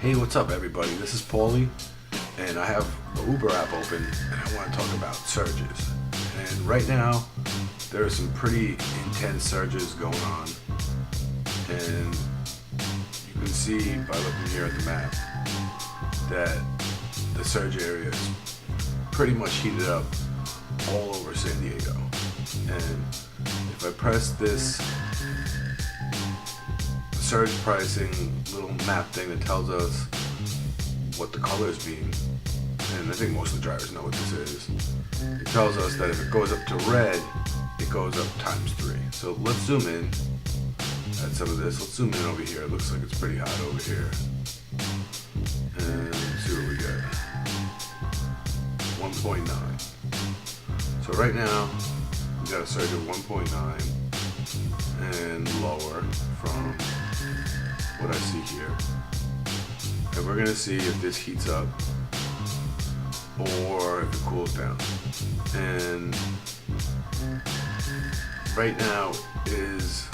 Hey, what's up everybody? This is Paulie, and I have the Uber app open, and I want to talk about surges. And right now, there are some pretty intense surges going on, and you can see by looking here at the map that the surge area is pretty much heated up all over San Diego. And if I press this surge pricing little map thing that tells us what the colors mean, and I think most of the drivers know what this is. It tells us that if it goes up to red, it goes up ×3. So let's zoom in at some of this. Let's zoom in over here. It looks like it's pretty hot over here. And see what we get. 1.9. So right now, we got a surge of 1.9 and lower from what I see here. And we're gonna see if this heats up or if it cools down. And right now is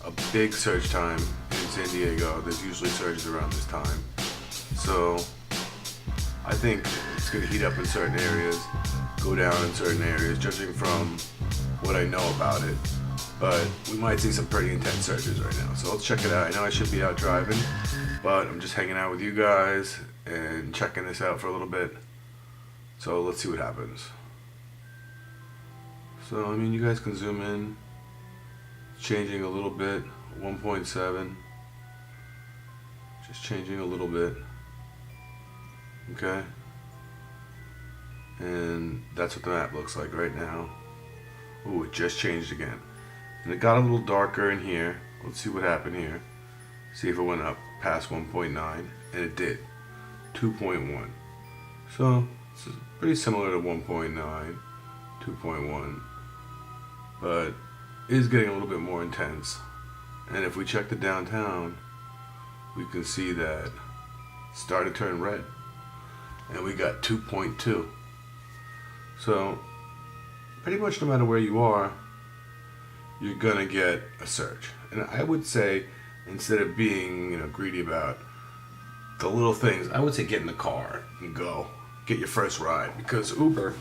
a big surge time in San Diego. There's usually surges around this time. So I think it's gonna heat up in certain areas, go down in certain areas, judging from what I know about it. But we might see some pretty intense surges right now. So let's check it out. I know I should be out driving, but I'm just hanging out with you guys and checking this out for a little bit. So let's see what happens. So, I mean, you guys can zoom in. It's changing a little bit. 1.7. Just changing a little bit. Okay. And that's what the map looks like right now. Ooh, it just changed again. And it got a little darker in here. Let's see what happened here. See if it went up past 1.9, and it did. 2.1. So this is pretty similar to 1.9, 2.1, but it is getting a little bit more intense. And if we check the downtown, we can see that it started to turn red, and we got 2.2. So pretty much no matter where you are, you're gonna get a surge. And I would say, instead of being, greedy about the little things, I would say get in the car and go. Get your first ride. Because Uber,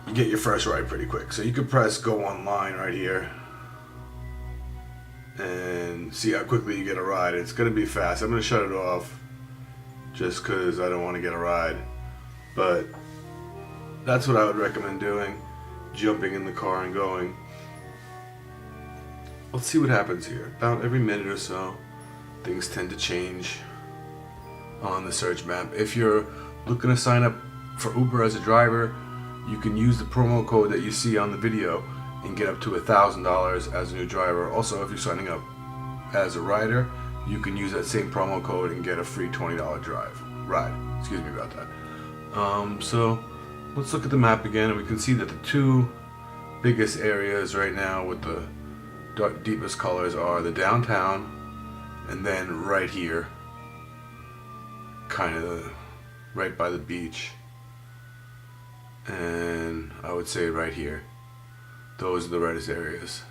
you get your first ride pretty quick. So you could press go online right here and see how quickly you get a ride. It's gonna be fast. I'm gonna shut it off just because I don't want to get a ride. But that's what I would recommend doing. Jumping in the car and going. Let's see what happens here. About every minute or so, things tend to change on the search map. If you're looking to sign up for Uber as a driver, you can use the promo code that you see on the video and get up to $1,000 as a new driver. Also, if you're signing up as a rider, you can use that same promo code and get a free $20 ride. Excuse me about that. So let's look at the map again, and we can see that the two biggest areas right now with the deepest colors are the downtown and then right here, kind of right by the beach, and I would say right here. Those are the reddest areas,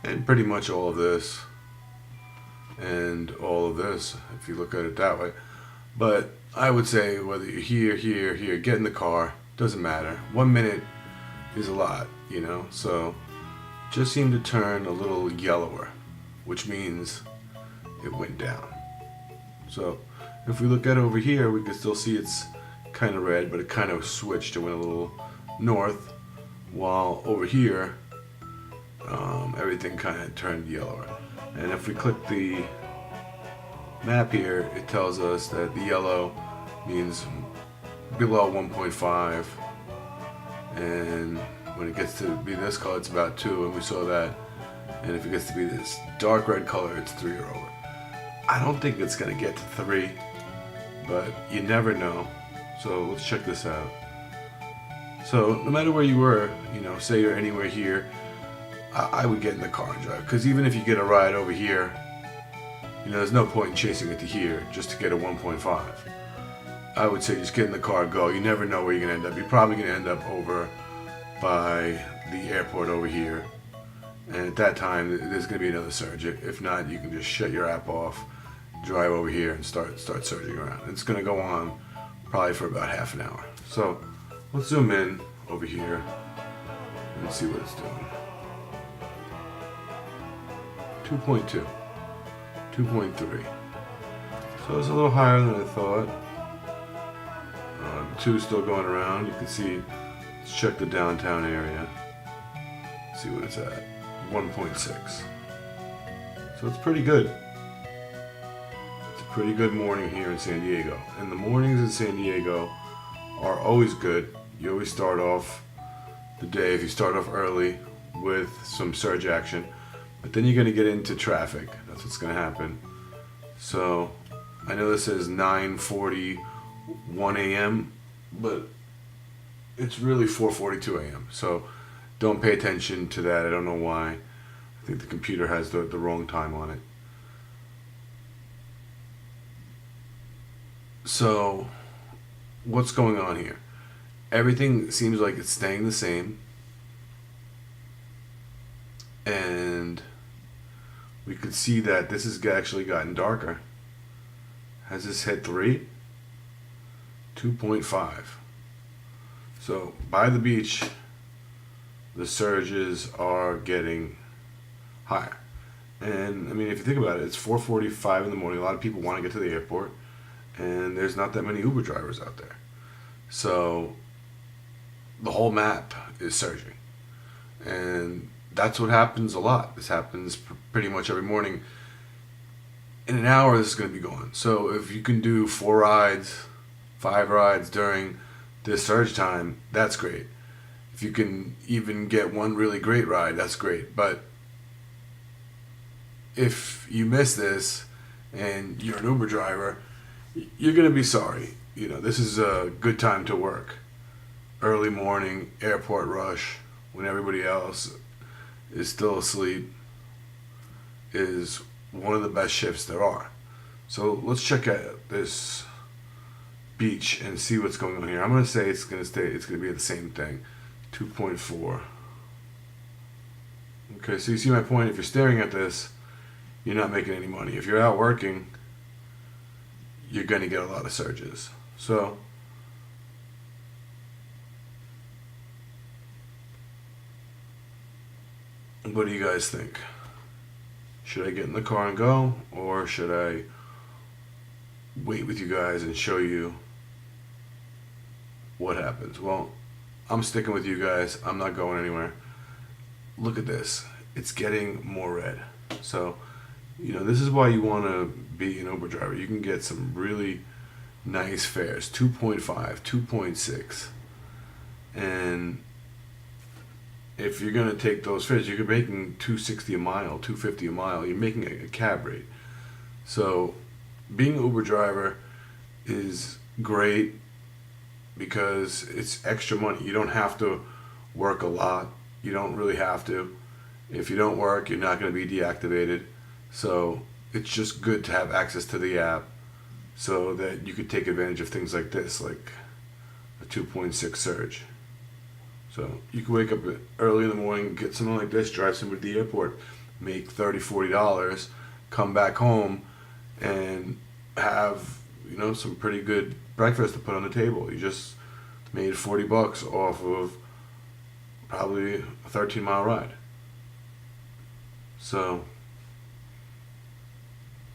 and pretty much all of this and all of this, if you look at it that way. But I would say whether you're here, get in the car, doesn't matter. 1 minute is a lot, so just seemed to turn a little yellower, which means it went down. So if we look at over here, we can still see it's kind of red, but it kind of switched and went a little north, while over here everything kind of turned yellower. And if we click the map here, it tells us that the yellow means below 1.5, and when it gets to be this color, it's about 2, and we saw that. And if it gets to be this dark red color, it's 3 or over. I don't think it's gonna get to 3, but you never know. So let's check this out. So no matter where you were, say you're anywhere here, I would get in the car and drive. Because even if you get a ride over here, there's no point in chasing it to here just to get a 1.5. I would say just get in the car, go. You never know where you're gonna end up. You're probably gonna end up over by the airport over here, and at that time there's going to be another surge. If not, you can just shut your app off drive over here and start surging around. It's going to go on probably for about half an hour. So let's zoom in over here and see what it's doing. 2.2, 2.3. So it's a little higher than I thought. 2 is still going around. You can see, let's check the downtown area. See what it's at. 1.6. So it's pretty good. It's a pretty good morning here in San Diego. And the mornings in San Diego are always good. You always start off the day, if you start off early, with some surge action. But then you're going to get into traffic. That's what's going to happen. So I know this is 9:41 a.m., but it's really 4:42 a.m. So don't pay attention to that. I don't know why. I think the computer has the wrong time on it. So what's going on here? Everything seems like it's staying the same. And we could see that this has actually gotten darker. Has this hit 3? 2.5. So by the beach, the surges are getting higher. And I mean, if you think about it, it's 4:45 in the morning. A lot of people want to get to the airport, and there's not that many Uber drivers out there. So the whole map is surging. And that's what happens a lot. This happens pretty much every morning. In an hour, this is going to be gone. So if you can do 4 rides, 5 rides during this surge time, that's great. If you can even get one really great ride, that's great. But if you miss this and you're an Uber driver, you're going to be sorry. You know, this is a good time to work. Early morning, airport rush, when everybody else is still asleep, is one of the best shifts there are. So let's check out this beach and see what's going on here. I'm going to say it's going to be the same thing. 2.4. Okay, so you see my point. If you're staring at this, you're not making any money. If you're out working, you're going to get a lot of surges. So what do you guys think? Should I get in the car and go, or should I wait with you guys and show you what happens? Well, I'm sticking with you guys. I'm not going anywhere. Look at this. It's getting more red. So, you know, this is why you want to be an Uber driver. You can get some really nice fares, 2.5, 2.6. And if you're going to take those fares, you're making $2.60 a mile, $2.50 a mile. You're making a cab rate. So being an Uber driver is great because it's extra money. You don't have to work a lot. You don't really have to. If you don't work, you're not going to be deactivated. So it's just good to have access to the app so that you could take advantage of things like this, like a 2.6 surge. So you can wake up early in the morning, get something like this, drive somebody to the airport, make $30, $40, come back home and have, you know, some pretty good breakfast to put on the table. You just made $40 off of probably a 13-mile ride. So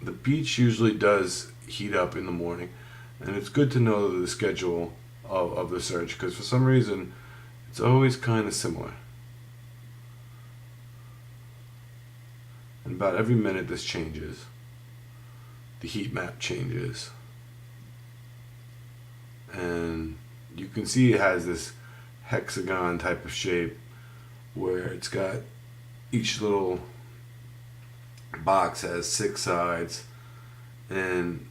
the beach usually does heat up in the morning, and it's good to know the schedule of the surge, because for some reason it's always kind of similar. And about every minute this changes. The heat map changes. And you can see it has this hexagon type of shape where it's got each little box has 6 sides, and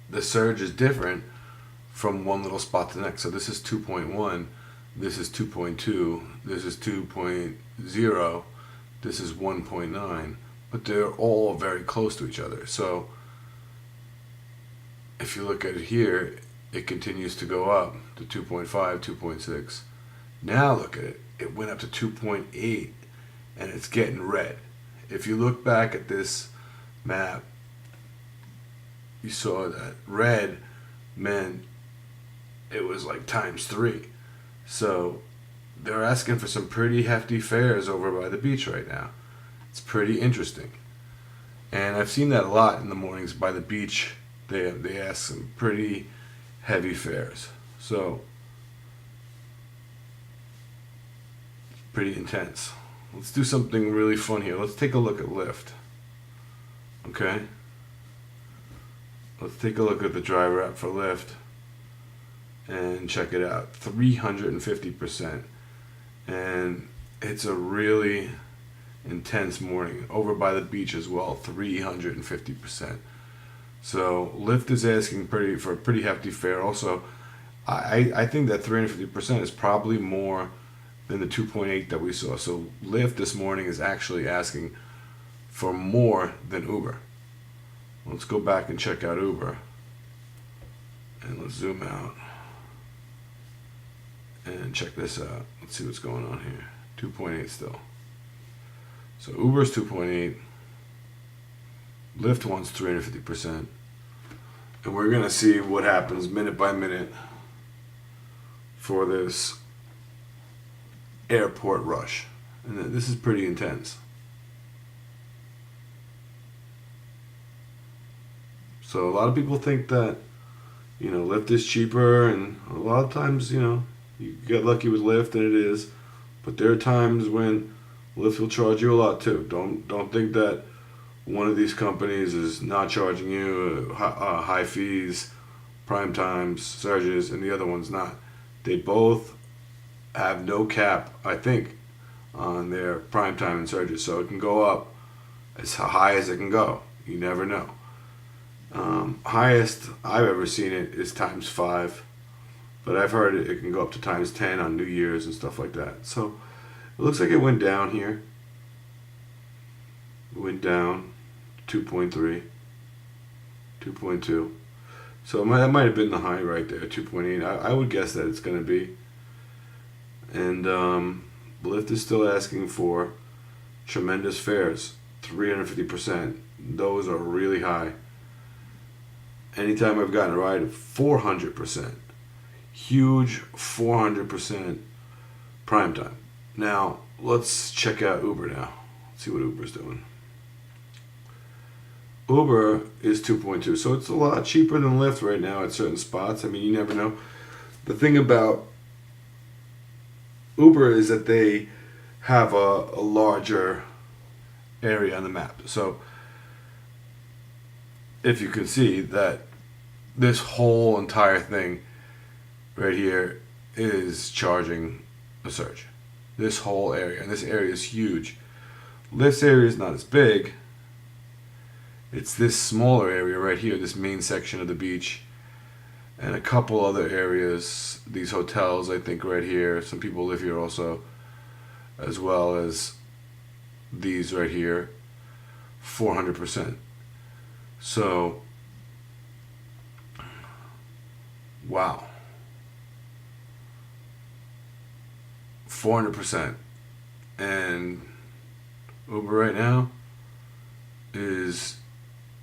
the surge is different from one little spot to the next. So this is 2.1, this is 2.2, this is 2.0, this is 1.9, but they're all very close to each other. So if you look at it here, it continues to go up to 2.5, 2.6. Now look at it, it went up to 2.8, and it's getting red. If you look back at this map, you saw that red meant it was like ×3. So they're asking for some pretty hefty fares over by the beach right now. It's pretty interesting. And I've seen that a lot in the mornings by the beach. They ask some pretty heavy fares. So pretty intense. Let's do something really fun here. Let's take a look at LYFT. Okay? Let's take a look at the driver app for LYFT and check it out. 350%. And it's a really intense morning. Over by the beach as well, 350%. So LYFT is asking for a pretty hefty fare. Also, I think that 350% is probably more than the 2.8 that we saw. So LYFT this morning is actually asking for more than Uber. Let's go back and check out Uber. And let's zoom out. And check this out. Let's see what's going on here. 2.8 still. So Uber's 2.8. LYFT wants 350%. And we're going to see what happens minute by minute for this airport rush. And this is pretty intense. So a lot of people think that, LYFT is cheaper, and a lot of times, you get lucky with LYFT, and it is. But there are times when LYFT will charge you a lot too. Don't think that one of these companies is not charging you high fees, prime times, surges, and the other one's not. They both have no cap, I think, on their prime time and surges, so it can go up as high as it can go. You never know. Highest I've ever seen it is ×5, but I've heard it can go up to ×10 on New Year's and stuff like that. So it looks like it went down here. It went down 2.3, 2.2. So that might have been the high right there, 2.8. I would guess that it's going to be. And LYFT is still asking for tremendous fares, 350%. Those are really high. Anytime I've gotten a ride of 400%, huge 400% prime time. Now, let's check out Uber now. See what Uber's doing. Uber is 2.2, so it's a lot cheaper than LYFT right now at certain spots. I mean, you never know. The thing about Uber is that they have a larger area on the map. So if you can see that this whole entire thing right here is charging a surge. This whole area, and this area is huge. LYFT's area is not as big. It's this smaller area right here, this main section of the beach, and a couple other areas, these hotels, I think, right here. Some people live here also, as well as these right here, 400%. So, wow. 400%. And Uber right now is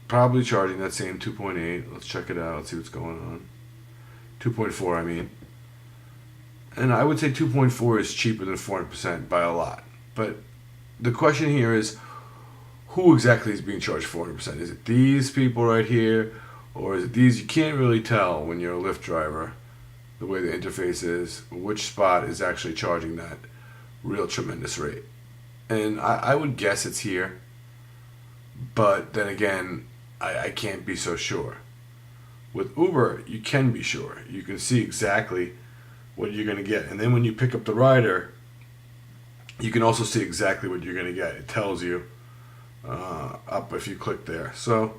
probably charging that same 2.8. Let's check it out. Let's see what's going on. 2.4, I mean. And I would say 2.4 is cheaper than 400% by a lot. But the question here is, who exactly is being charged 400%? Is it these people right here? Or is it these? You can't really tell when you're a LYFT driver, the way the interface is, which spot is actually charging that real tremendous rate. And I would guess it's here. But then again, I can't be so sure. With Uber, you can be sure. You can see exactly what you're going to get. And then when you pick up the rider, you can also see exactly what you're going to get. It tells you up if you click there. So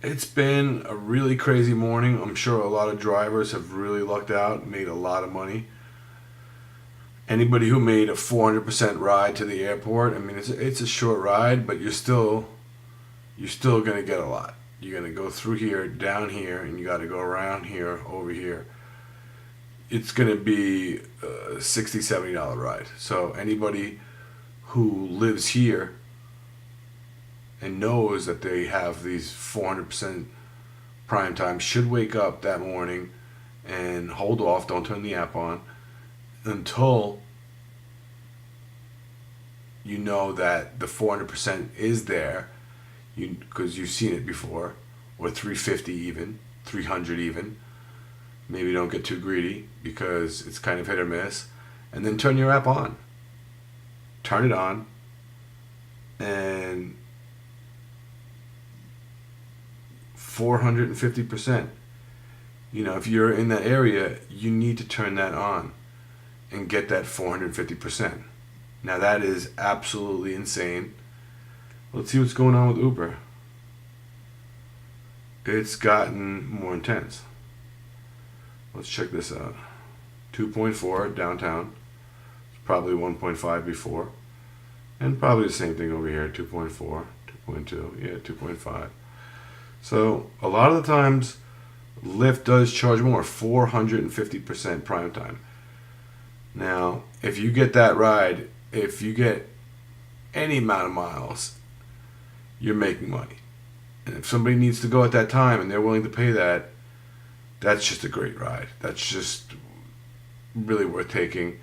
it's been a really crazy morning. I'm sure a lot of drivers have really lucked out, made a lot of money. Anybody who made a 400% ride to the airport, I mean, it's a short ride, but you're still going to get a lot. You're going to go through here, down here, and you got to go around here, over here. It's going to be a $60, $70 ride. So anybody who lives here and knows that they have these 400% prime time should wake up that morning and hold off, don't turn the app on until you know that the 400% is there, because you've seen it before, or 350 even, 300 even. Maybe don't get too greedy because it's kind of hit or miss. And then turn your app on. Turn it on, and 450%. If you're in that area, you need to turn that on and get that 450%. Now that is absolutely insane. Let's see what's going on with Uber. It's gotten more intense. Let's check this out. 2.4 downtown. It's probably 1.5 before. And probably the same thing over here. 2.4, 2.2, yeah, 2.5. So a lot of the times, Lyft does charge more, 450% prime time. Now, if you get that ride, if you get any amount of miles, you're making money. And if somebody needs to go at that time and they're willing to pay that, that's just a great ride. That's just really worth taking.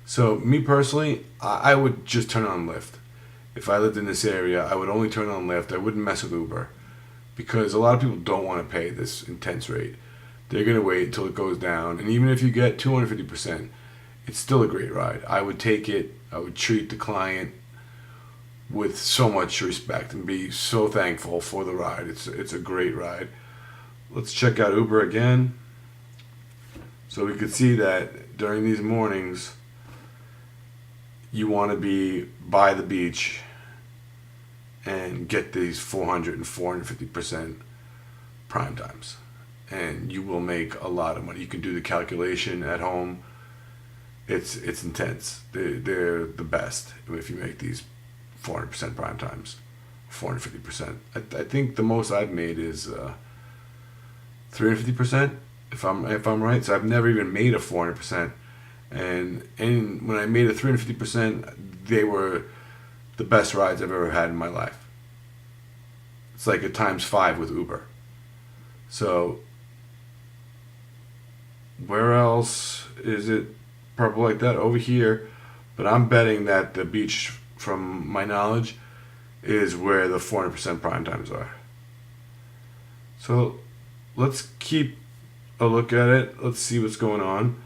So me personally, I would just turn on Lyft. If I lived in this area, I would only turn on Lyft. I wouldn't mess with Uber, because a lot of people don't want to pay this intense rate. They're going to wait until it goes down. And even if you get 250%, it's still a great ride. I would take it. I would treat the client with so much respect and be so thankful for the ride. It's a great ride. Let's check out Uber again. So we could see that during these mornings, you want to be by the beach and get these 400 and 450% prime times. And you will make a lot of money. You can do the calculation at home. It's intense. They're the best if you make these 400% prime times, 450%. I think the most I've made is 350%, if I'm right. So I've never even made a 400%. And when I made a 350%, they were the best rides I've ever had in my life. It's like a ×5 with Uber. So where else is it purple like that? Over here. But I'm betting that the beach, from my knowledge, is where the 400% prime times are. So let's keep a look at it. Let's see what's going on.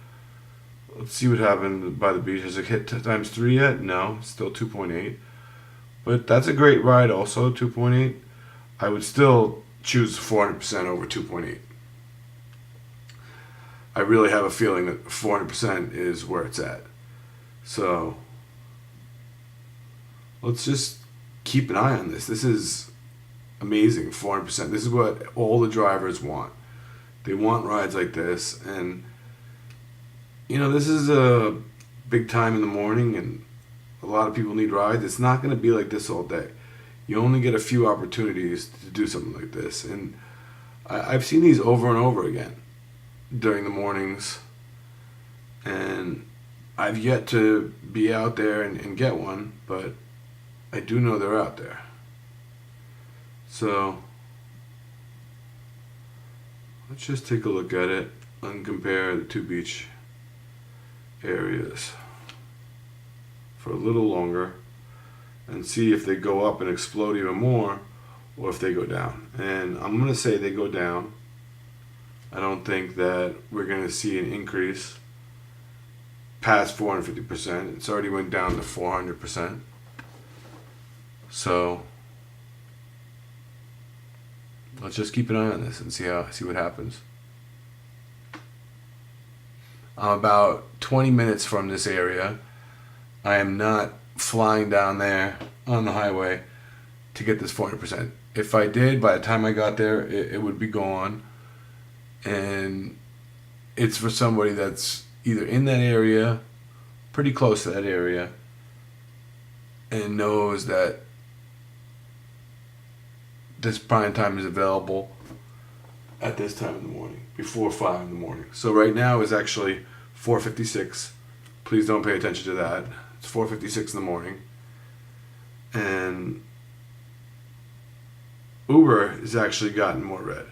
Let's see what happened by the beach. Has it hit ×3 yet? No, still 2.8. But that's a great ride also, 2.8. I would still choose 400% over 2.8. I really have a feeling that 400% is where it's at. So let's just keep an eye on this. This is amazing, 400%. This is what all the drivers want. They want rides like this. And, this is a big time in the morning, and a lot of people need rides. It's not going to be like this all day. You only get a few opportunities to do something like this. And I've seen these over and over again during the mornings. And I've yet to be out there and get one, but I do know they're out there. So let's just take a look at it and compare the two beach areas for a little longer and see if they go up and explode even more, or if they go down. And I'm going to say they go down. I don't think that we're going to see an increase past 450%. It's already went down to 400%. So let's just keep an eye on this and see what happens. I'm about 20 minutes from this area. I am not flying down there on the highway to get this 400%. If I did, by the time I got there, it would be gone. And it's for somebody that's either in that area, pretty close to that area, and knows that this prime time is available at this time in the morning, before 5 in the morning. So right now is actually 4:56. Please don't pay attention to that. It's 4:56 in the morning. And Uber has actually gotten more red.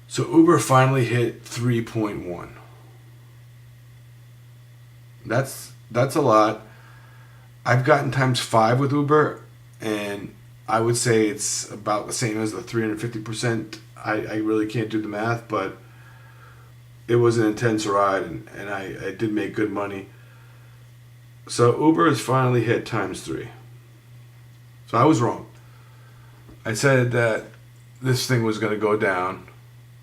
So Uber finally hit 3.1. That's a lot. I've gotten times 5 with Uber, and I would say it's about the same as the 350%. I really can't do the math, but it was an intense ride, and I did make good money. So Uber has finally hit times 3. So I was wrong. I said that this thing was going to go down,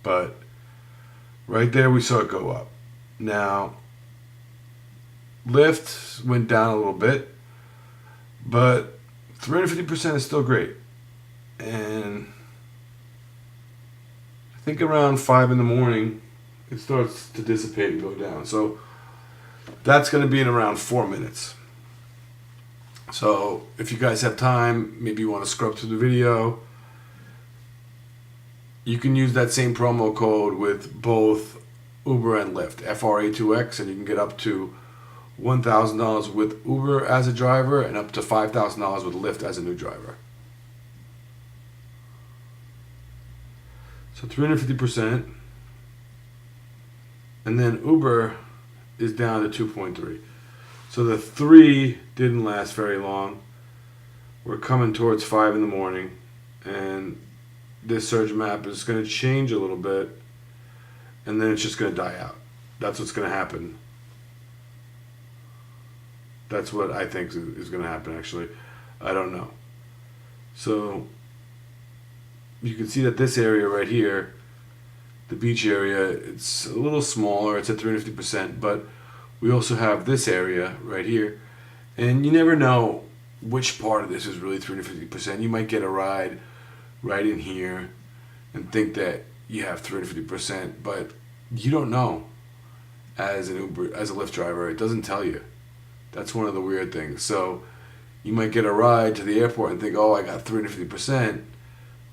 but right there we saw it go up. Now, Lyft went down a little bit, but 350% is still great. And I think around 5 in the morning, it starts to dissipate and go down. So that's going to be in around 4 minutes. So if you guys have time, maybe you want to scrub through the video, you can use that same promo code with both Uber and Lyft, FRA2X, and you can get up to $1,000 with Uber as a driver and up to $5,000 with Lyft as a new driver. So 350%. And then Uber is down to 2.3. So the 3 didn't last very long. We're coming towards 5 in the morning, and this surge map is going to change a little bit, and then it's just going to die out. That's what's going to happen. That's what I think is going to happen, actually. I don't know. So you can see that this area right here, the beach area, it's a little smaller. It's at 350%, but we also have this area right here. And you never know which part of this is really 350%. You might get a ride right in here and think that you have 350%, but you don't know as an Uber, as a Lyft driver. It doesn't tell you. That's one of the weird things. So you might get a ride to the airport and think, oh, I got 350%,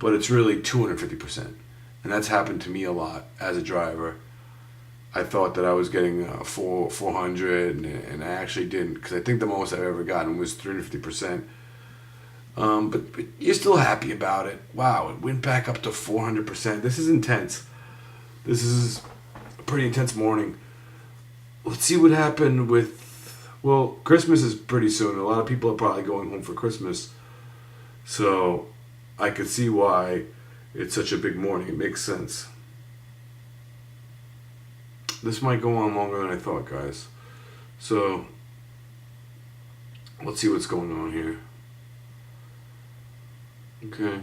but it's really 250%. And that's happened to me a lot as a driver. I thought that I was getting 400, and I actually didn't, because I think the most I've ever gotten was 350%. But you're still happy about it. Wow, it went back up to 400%. This is intense. This is a pretty intense morning. Let's see what happened with, well, Christmas is pretty soon. A lot of people are probably going home for Christmas. So I could see why it's such a big morning. It makes sense. This might go on longer than I thought, guys. So let's see what's going on here. Okay.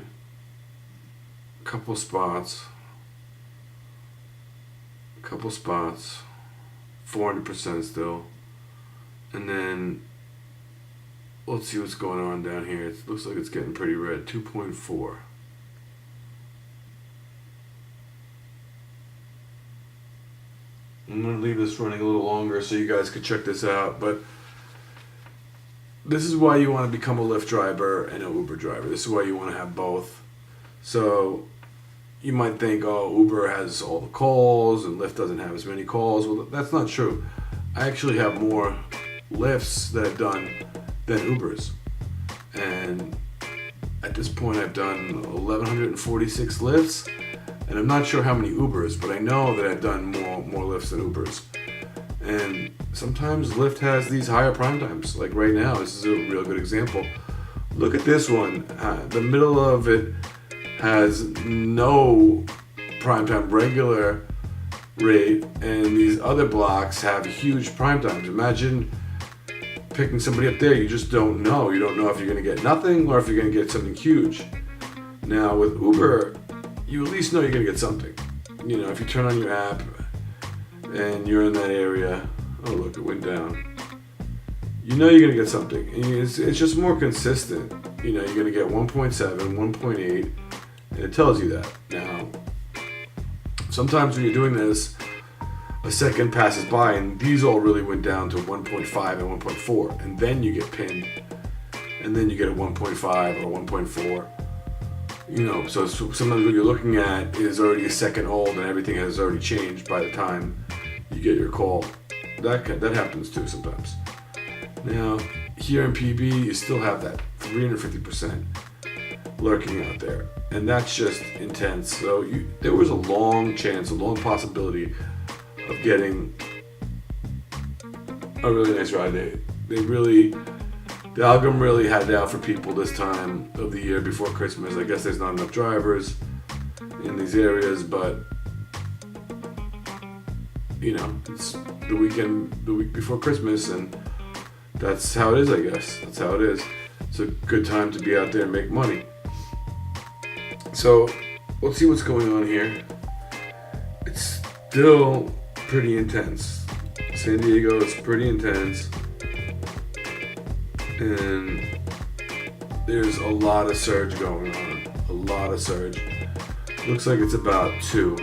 Couple spots. 400% still. And then let's see what's going on down here. It looks like it's getting pretty red. 2.4. I'm going to leave this running a little longer so you guys could check this out. But this is why you want to become a Lyft driver and an Uber driver. This is why you want to have both. So you might think, oh, Uber has all the calls and Lyft doesn't have as many calls. Well, that's not true. I actually have more Lyfts that I've done than Ubers. And at this point, I've done 1,146 Lyfts. And I'm not sure how many Ubers, but I know that I've done more Lyfts than Ubers. And sometimes Lyft has these higher prime times. Like right now, this is a real good example. Look at this one. The middle of it has no prime time regular rate, and these other blocks have huge prime times. Imagine picking somebody up there. You just don't know. You don't know if you're going to get nothing or if you're going to get something huge. Now with Uber, you at least know you're going to get something. You know, if you turn on your app and you're in that area, oh look, it went down. You know you're going to get something. And it's just more consistent. You know, you're going to get 1.7, 1.8, and it tells you that. Now, sometimes when you're doing this, a second passes by and these all really went down to 1.5 and 1.4, and then you get pinned, and then you get a 1.5 or 1.4. You know, so sometimes what you're looking at is already a second old and everything has already changed by the time you get your call. That happens too sometimes. Now, here in PB, you still have that 350%. lurking out there, and that's just intense. So there was a long chance, a long possibility of getting a really nice ride. The algorithm really had it out for people this time of the year before Christmas. I guess there's not enough drivers in these areas, but you know, it's the week before Christmas, and that's how it is, I guess. That's how it is. It's a good time to be out there and make money. So let's see what's going on here. It's still pretty intense. San Diego is pretty intense, and there's a lot of surge going on. A lot of surge. Looks like it's about 2.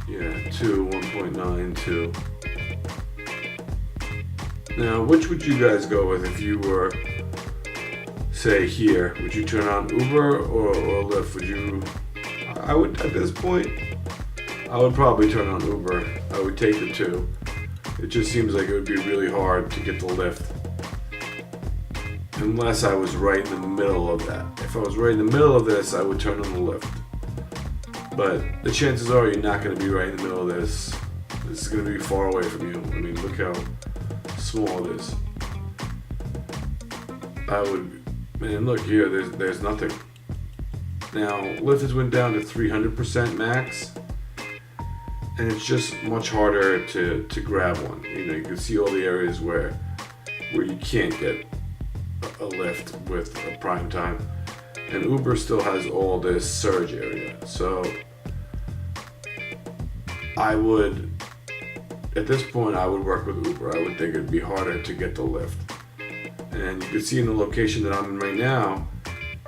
Yeah, 2, 1.9, 2. Now, which would you guys go with if you were, say, here? Would you turn on Uber or Lyft? I would, at this point, I would probably turn on Uber. I would take the 2. It just seems like it would be really hard to get the Lyft. Unless I was right in the middle of that. If I was right in the middle of this, I would turn on the Lyft. But the chances are you're not going to be right in the middle of this. This is going to be far away from you. I mean, look how small it is. Man, look here, there's nothing. Now, Lyft has went down to 300% max, and it's just much harder to grab one. You know, you can see all the areas where you can't get a Lyft with a prime time, and Uber still has all this surge area. So at this point, I would work with Uber. I would think it'd be harder to get the Lyft. And you can see in the location that I'm in right now,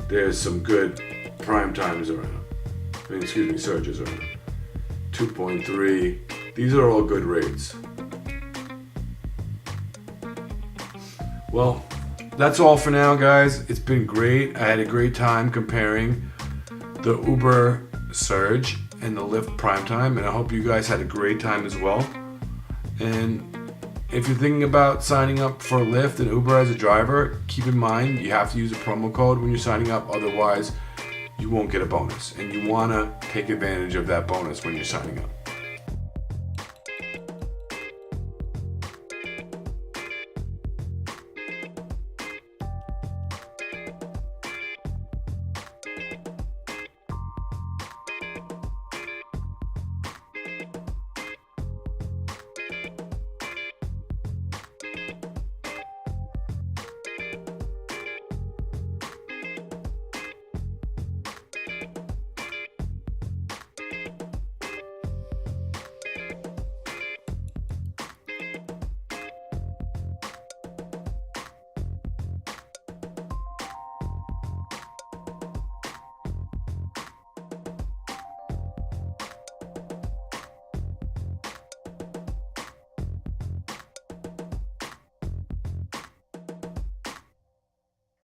there's some good prime times around. Surges around. 2.3. These are all good rates. Well, that's all for now, guys. It's been great. I had a great time comparing the Uber surge and the Lyft prime time, and I hope you guys had a great time as well. And if you're thinking about signing up for Lyft and Uber as a driver, keep in mind you have to use a promo code when you're signing up, otherwise you won't get a bonus. And you want to take advantage of that bonus when you're signing up.